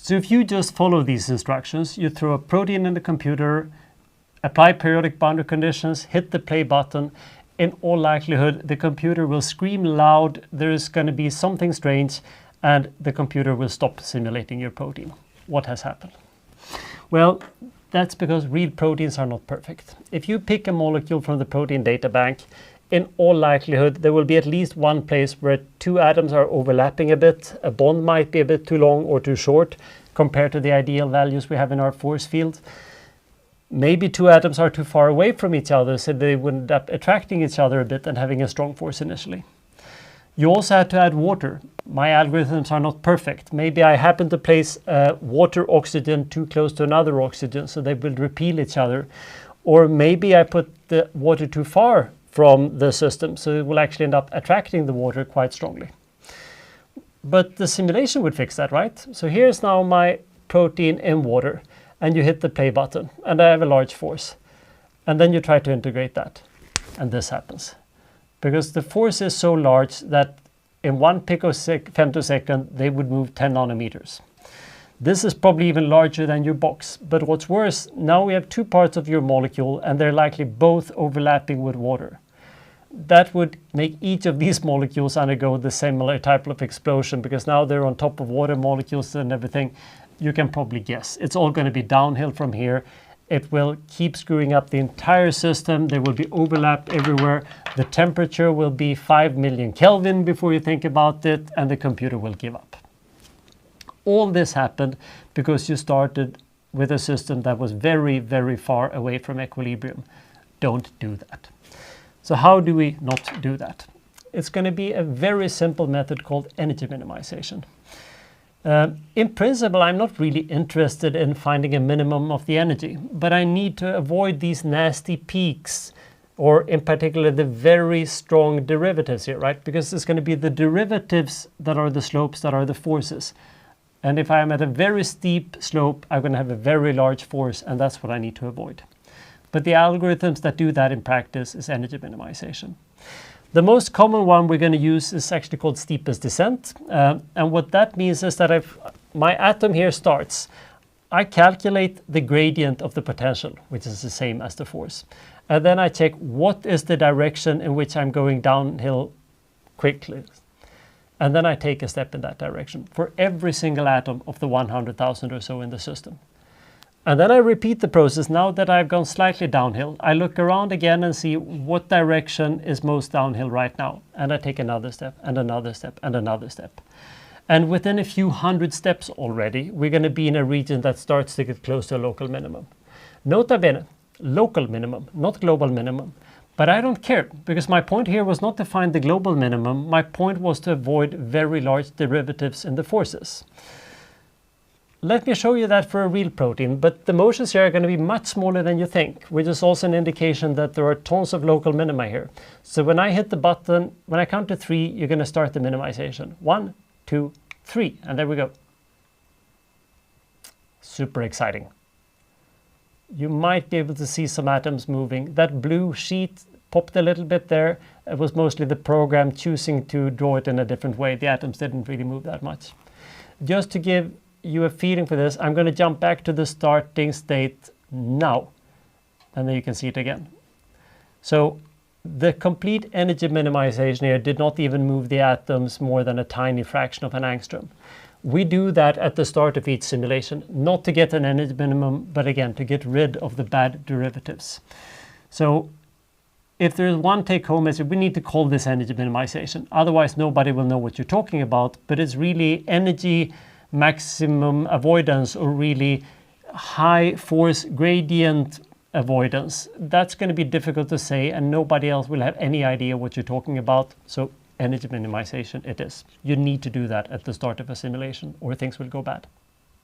So if you just follow these instructions, you throw a protein in the computer, apply periodic boundary conditions, hit the play button, in all likelihood, the computer will scream loud, there's going to be something strange, and the computer will stop simulating your protein. What has happened? Well, that's because real proteins are not perfect. If you pick a molecule from the protein data bank, in all likelihood, there will be at least one place where two atoms are overlapping a bit. A bond might be a bit too long or too short compared to the ideal values we have in our force field. Maybe two atoms are too far away from each other, so they would end up attracting each other a bit and having a strong force initially. You also had to add water. My algorithms are not perfect. Maybe I happen to place water oxygen too close to another oxygen, so they will repel each other. Or maybe I put the water too far from the system, so it will actually end up attracting the water quite strongly. But the simulation would fix that, right? So here's now my protein in water, and you hit the play button, and I have a large force. And then you try to integrate that, and this happens. Because the force is so large that in 1 femtosecond, they would move 10 nanometers. This is probably even larger than your box. But what's worse, now we have two parts of your molecule, and they're likely both overlapping with water. That would make each of these molecules undergo the similar type of explosion, because now they're on top of water molecules and everything. You can probably guess. It's all going to be downhill from here. It will keep screwing up the entire system. There will be overlap everywhere. The temperature will be 5 million Kelvin before you think about it, and the computer will give up. All this happened because you started with a system that was very, very far away from equilibrium. Don't do that. So how do we not do that? It's going to be a very simple method called energy minimization. In principle, I'm not really interested in finding a minimum of the energy, but I need to avoid these nasty peaks, or in particular the very strong derivatives here, right? Because it's going to be the derivatives that are the slopes that are the forces. And if I'm at a very steep slope, I'm going to have a very large force, and that's what I need to avoid. But the algorithms that do that in practice is energy minimization. The most common one we're going to use is actually called steepest descent. And what that means is that if my atom here starts, I calculate the gradient of the potential, which is the same as the force. And then I check what is the direction in which I'm going downhill quickly. And then I take a step in that direction for every single atom of the 100,000 or so in the system. And then I repeat the process now that I've gone slightly downhill. I look around again and see what direction is most downhill right now. And I take another step and another step and another step. And within a few hundred steps already, we're going to be in a region that starts to get close to a local minimum. Nota bene, local minimum, not global minimum. But I don't care, because my point here was not to find the global minimum. My point was to avoid very large derivatives in the forces. Let me show you that for a real protein, but the motions here are going to be much smaller than you think, which is also an indication that there are tons of local minima here. So when I hit the button, when I count to 3, you're going to start the minimization. 1, 2, 3, and there we go. Super exciting. You might be able to see some atoms moving. That blue sheet popped a little bit there. It was mostly the program choosing to draw it in a different way. The atoms didn't really move that much. Just to give you a feeling for this, I'm going to jump back to the starting state now. And then you can see it again. So the complete energy minimization here did not even move the atoms more than a tiny fraction of an angstrom. We do that at the start of each simulation, not to get an energy minimum, but again, to get rid of the bad derivatives. So if there's one take-home message, we need to call this energy minimization. Otherwise, nobody will know what you're talking about, but it's really energy maximum avoidance, or really high force gradient avoidance. That's going to be difficult to say, and nobody else will have any idea what you're talking about. So energy minimization it is. You need to do that at the start of a simulation, or things will go bad.